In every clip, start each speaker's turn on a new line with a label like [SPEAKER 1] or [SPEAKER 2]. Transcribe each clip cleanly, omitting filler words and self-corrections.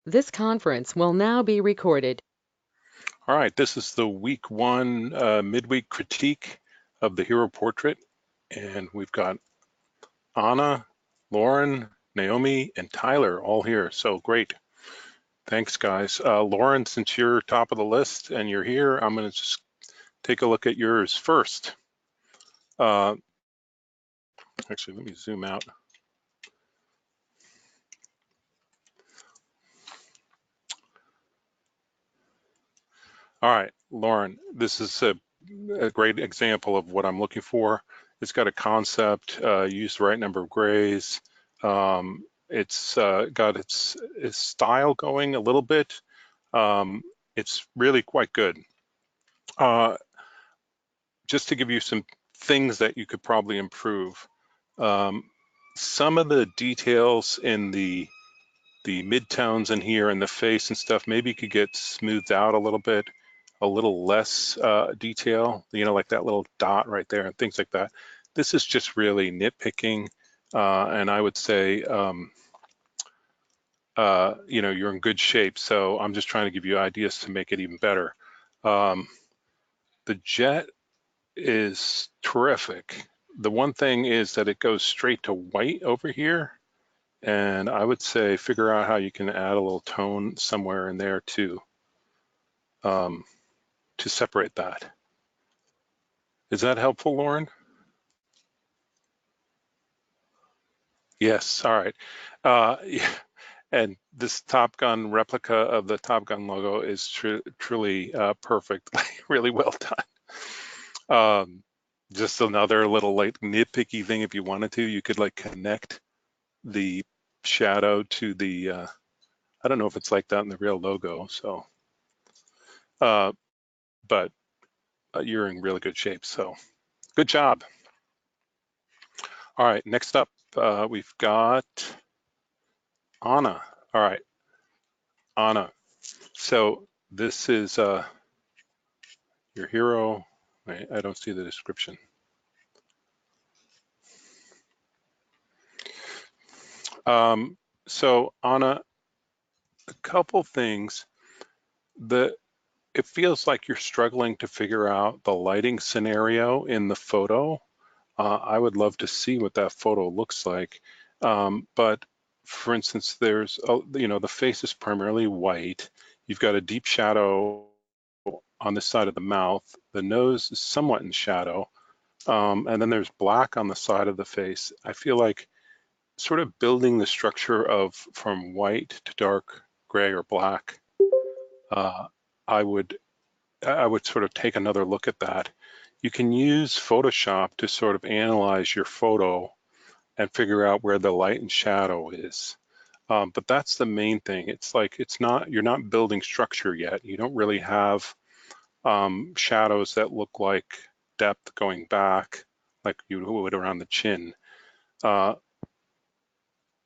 [SPEAKER 1] This conference will now be recorded.
[SPEAKER 2] All right, this is the week one midweek critique of the hero portrait. And we've got Anna, Lauren, Naomi, and Tyler all here. So great. Thanks, guys. Lauren, since you're top of the list and you're here, I'm going to just take a look at yours first. Actually, let me zoom out. All right, Lauren, this is a great example of what I'm looking for. It's got a concept, used the right number of grays. It's got its style going a little bit. It's really quite good. Uh, just to give you some things that you could probably improve. Um, some of the details in the midtones in here and the face and stuff maybe could get smoothed out a little bit, a little less detail, like that little dot right there and things like that. This is just really nitpicking, and I would say, you're in good shape. So I'm just trying to give you ideas to make it even better. Um, the jet is terrific. The one thing is that it goes straight to white over here. And I would say figure out how you can add a little tone somewhere in there um, to separate that. Is that helpful, Lauren? Yes, all right. Yeah. And this Top Gun replica of the Top Gun logo is truly perfect, really well done. Just another little like nitpicky thing, if you wanted to, you could like connect the shadow to the, I don't know if it's like that in the real logo, so, uh, but you're in really good shape, so good job. All right, next up, we've got Anna. All right, Anna. So this is your hero. I don't see the description. Um, so Anna, a couple things. The It feels like you're struggling to figure out the lighting scenario in the photo. I would love to see what that photo looks like. But for instance, the face is primarily white. You've got a deep shadow on the side of the mouth. The nose is somewhat in shadow. And then there's black on the side of the face. I feel like sort of building the structure of from white to dark gray or black. Uh, I would I would sort of take another look at that. You can use Photoshop to sort of analyze your photo and figure out where the light and shadow is. But that's the main thing. You're not building structure yet. You don't really have shadows that look like depth going back, like you would around the chin. Uh,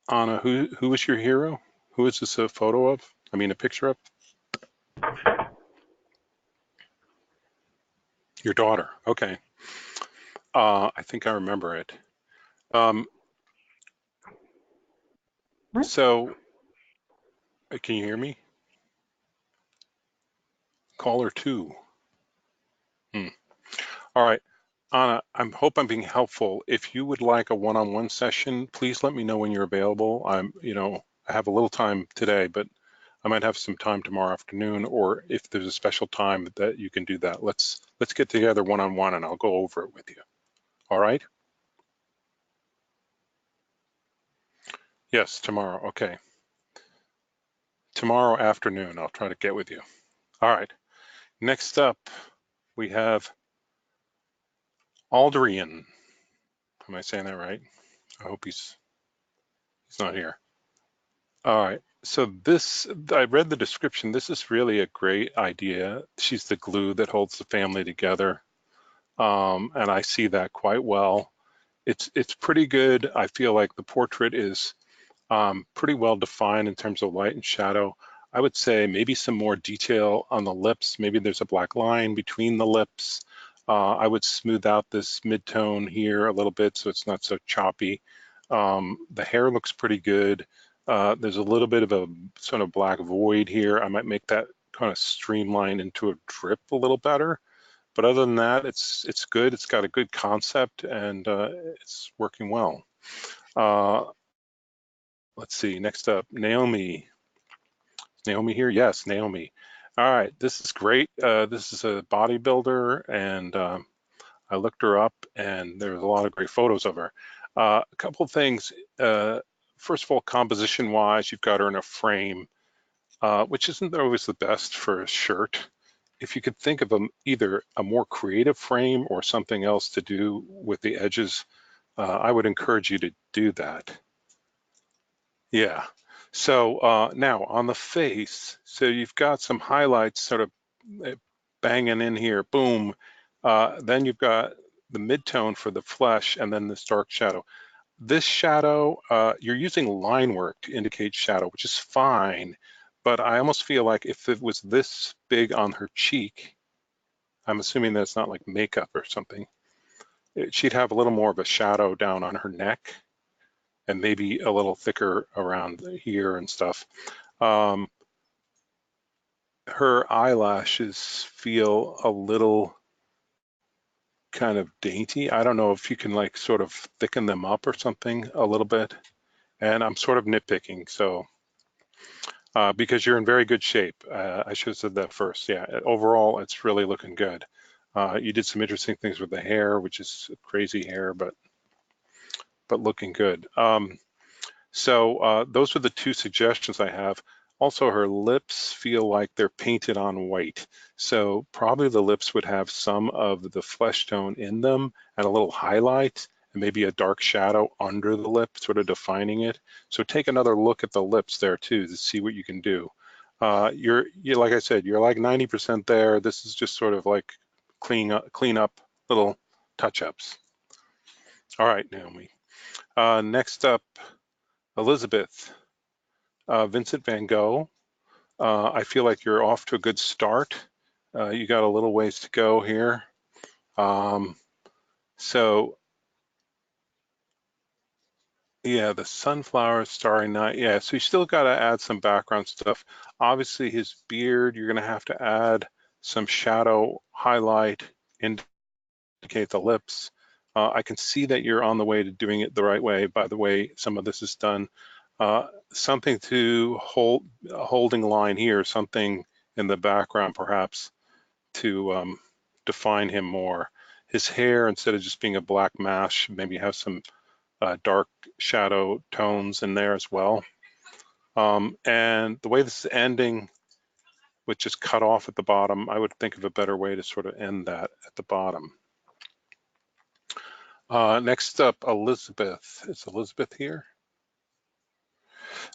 [SPEAKER 2] Anna, who is your hero? Who is this a photo of? I mean, a picture of? Your daughter. Okay. I think I remember it. Um, so, can you hear me? Caller two. Hmm. All right. Anna, I hope I'm being helpful. If you would like a one-on-one session, please let me know when you're available. I have a little time today, but I might have some time tomorrow afternoon, or if there's a special time that you can do that, let's get together one-on-one and I'll go over it with you. All right? Yes, tomorrow. Okay. Tomorrow afternoon, I'll try to get with you. All right. Next up, we have Aldrian. Am I saying that right? I hope he's not here. All right. So I read the description. This is really a great idea. She's the glue that holds the family together. And I see that quite well. It's pretty good. I feel like the portrait is pretty well defined in terms of light and shadow. I would say maybe some more detail on the lips. Maybe there's a black line between the lips. I would smooth out this mid-tone here a little bit so it's not so choppy. The hair looks pretty good. There's a little bit of a sort of black void here. I might make that kind of streamline into a drip a little better. But other than that, it's good. It's got a good concept and it's working well. Let's see, next up, Naomi. Is Naomi here? Yes, Naomi. All right, this is great. This is a bodybuilder, and I looked her up, and there's a lot of great photos of her. A couple of things. First of all, composition-wise, you've got her in a frame, which isn't always the best for a shirt. If you could think of either a more creative frame or something else to do with the edges, I would encourage you to do that. Yeah. So now on the face, so you've got some highlights sort of banging in here, boom. Then you've got the midtone for the flesh and then this dark shadow. This shadow, you're using line work to indicate shadow, which is fine, but I almost feel like if it was this big on her cheek, I'm assuming that's not like makeup or something, she'd have a little more of a shadow down on her neck and maybe a little thicker around here and stuff. Her eyelashes feel a little kind of dainty. I don't know if you can like sort of thicken them up or something a little bit. And I'm sort of nitpicking, so because you're in very good shape. I should have said that first. Yeah, overall, it's really looking good. You did some interesting things with the hair, which is crazy hair, but looking good. So those are the two suggestions I have. Also, her lips feel like they're painted on white. So probably the lips would have some of the flesh tone in them and a little highlight and maybe a dark shadow under the lip, sort of defining it. So take another look at the lips there too to see what you can do. You're like I said, you're like 90% there. This is just sort of like clean up little touch-ups. All right, Naomi. Next up, Elizabeth. Vincent van Gogh. I feel like you're off to a good start. You got a little ways to go here. So yeah, the sunflower, starry night. Yeah, so you still got to add some background stuff. Obviously his beard, you're gonna have to add some shadow highlight, indicate the lips. I can see that you're on the way to doing it the right way by the way some of this is done. Something to holding line here, something in the background perhaps to define him more. His hair, instead of just being a black mash, maybe have some dark shadow tones in there as well. And the way this is ending, with just cut off at the bottom, I would think of a better way to sort of end that at the bottom. Next up, Elizabeth. Is Elizabeth here?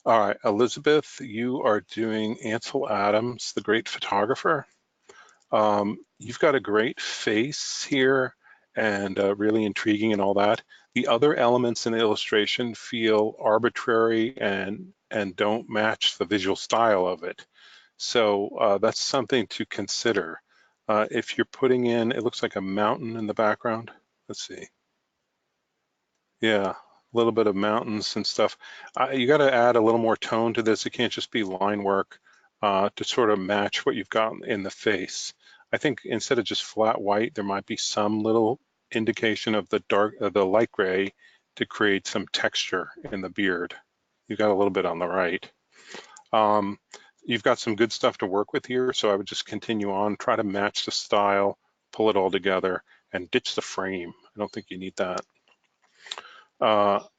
[SPEAKER 2] All right, Elizabeth, you are doing Ansel Adams, the great photographer. You've got a great face here and really intriguing and all that. The other elements in the illustration feel arbitrary and don't match the visual style of it. So that's something to consider. If you're putting in, it looks like a mountain in the background. Let's see. Yeah, a little bit of mountains and stuff. You got to add a little more tone to this. It can't just be line work to sort of match what you've got in the face. I think instead of just flat white, there might be some little indication of the the light gray to create some texture in the beard. You've got a little bit on the right. You've got some good stuff to work with here, so I would just continue on, try to match the style, pull it all together, and ditch the frame. I don't think you need that. All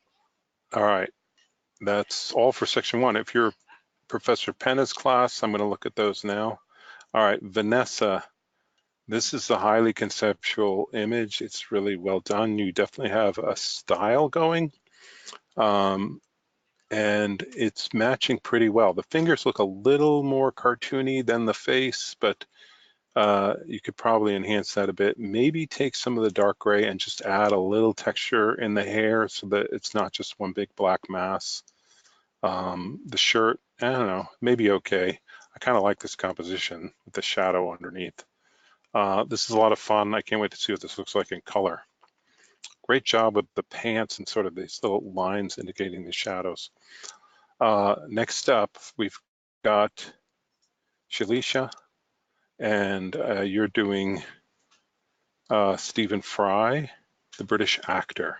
[SPEAKER 2] right, that's all for section one. If you're Professor Penna's class, I'm going to look at those now. All right, Vanessa, this is a highly conceptual image. It's really well done. You definitely have a style going, and it's matching pretty well. The fingers look a little more cartoony than the face, but you could probably enhance that a bit. Maybe take some of the dark gray and just add a little texture in the hair so that it's not just one big black mass. The shirt, I don't know, maybe okay. I kind of like this composition with the shadow underneath. This is a lot of fun. I can't wait to see what this looks like in color. Great job with the pants and sort of these little lines indicating the shadows. Next up, we've got Shalisha, and you're doing Stephen Fry, the British actor.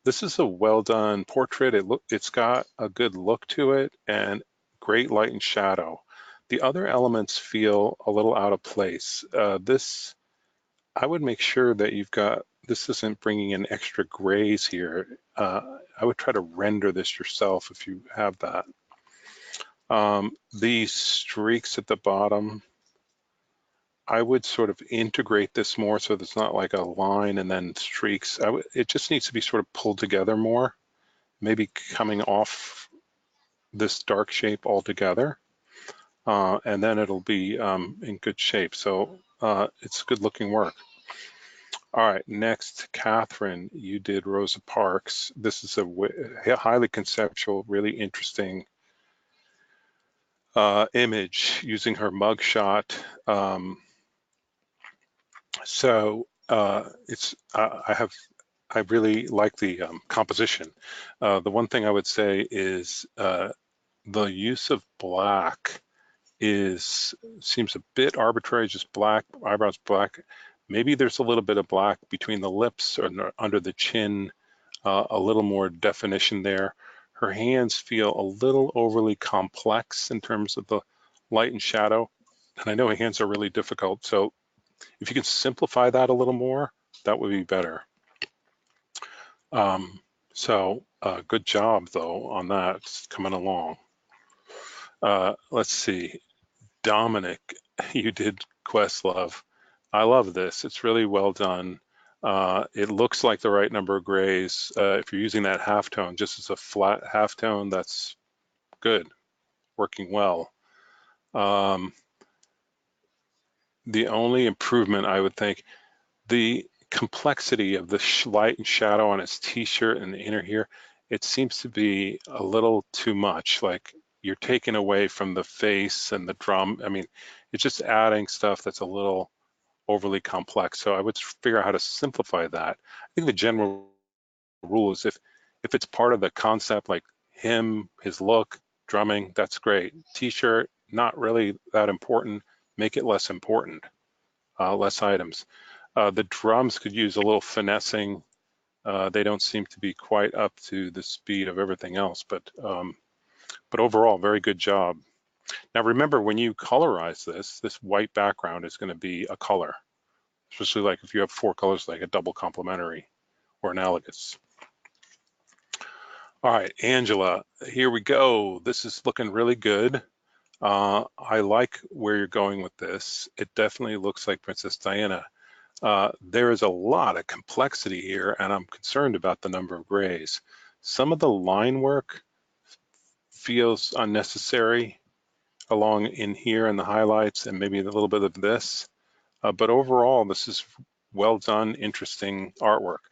[SPEAKER 2] This is a well-done portrait. It's got a good look to it and great light and shadow. The other elements feel a little out of place. I would make sure that this isn't bringing in extra grays here. I would try to render this yourself if you have that. These streaks at the bottom, I would sort of integrate this more so there's not like a line and then streaks. It just needs to be sort of pulled together more, maybe coming off this dark shape altogether, and then it'll be in good shape. So it's good looking work. All right, next, Catherine, you did Rosa Parks. This is a highly conceptual, really interesting image using her mugshot. I really like the composition. The one thing I would say is the use of black seems a bit arbitrary, just black, eyebrows black. Maybe there's a little bit of black between the lips or under the chin, a little more definition there. Her hands feel a little overly complex in terms of the light and shadow. And I know hands are really difficult, so if you can simplify that a little more, that would be better. Good job though on that, it's coming along. Let's see, Dominic, you did Questlove. I love this, it's really well done. It looks like the right number of grays. If you're using that halftone just as a flat halftone, that's good, working well. The only improvement I would think, the complexity of the light and shadow on his t-shirt and the inner here, it seems to be a little too much. Like you're taking away from the face and the drum. I mean, it's just adding stuff that's a little overly complex. So I would figure out how to simplify that. I think the general rule is if it's part of the concept, like him, his look, drumming, that's great. T-shirt, not really that important. Make it less important, less items. The drums could use a little finessing. They don't seem to be quite up to the speed of everything else, but overall, very good job. Now remember, when you colorize this white background is going to be a color, especially like if you have 4 colors, like a double complementary or analogous. All right, Angela, here we go. This is looking really good. I like where you're going with this. It definitely looks like Princess Diana. There is a lot of complexity here, and I'm concerned about the number of grays. Some of the line work feels unnecessary along in here in the highlights and maybe a little bit of this. But overall, this is well done, interesting artwork.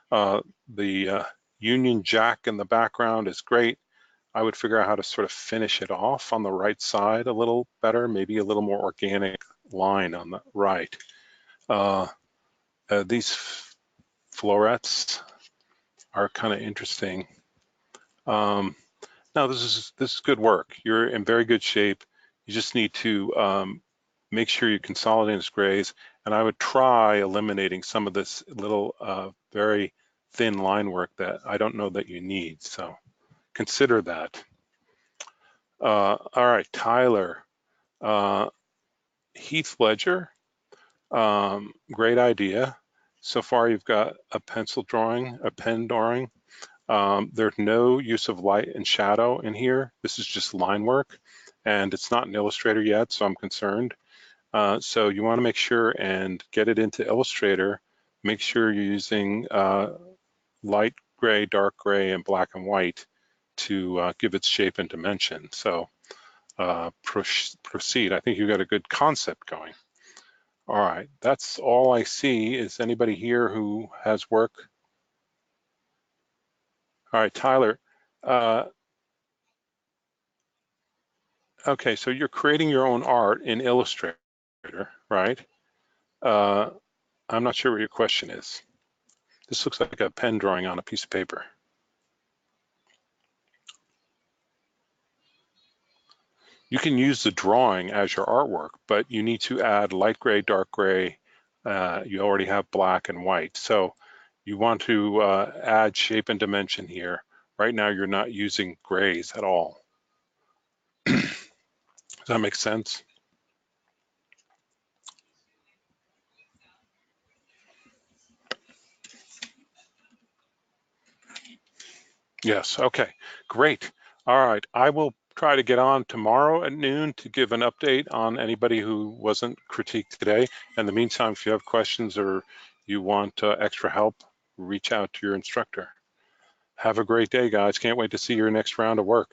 [SPEAKER 2] The Union Jack in the background is great. I would figure out how to sort of finish it off on the right side a little better, maybe a little more organic line on the right. These florets are kind of interesting. Now this is good work. You're in very good shape. You just need to make sure you consolidate these grays, and I would try eliminating some of this little very thin line work that I don't know that you need. So consider that. All right, Tyler. Heath Ledger, great idea. So far you've got a pencil drawing, a pen drawing. There's no use of light and shadow in here. This is just line work, and it's not in Illustrator yet, so I'm concerned. So you want to make sure and get it into Illustrator. Make sure you're using light gray, dark gray, and black and white to give its shape and dimension. So proceed. I think you've got a good concept going. All right, that's all I see. Is anybody here who has work? All right, Tyler. Okay, so you're creating your own art in Illustrator, right? I'm not sure what your question is. This looks like a pen drawing on a piece of paper. You can use the drawing as your artwork, but you need to add light gray, dark gray. You already have black and white. So you want to add shape and dimension here. Right now, you're not using grays at all. Does that make sense? Yes, okay, great. All right, I will try to get on tomorrow at noon to give an update on anybody who wasn't critiqued today. In the meantime, if you have questions or you want extra help, reach out to your instructor. Have a great day, guys. Can't wait to see your next round of work.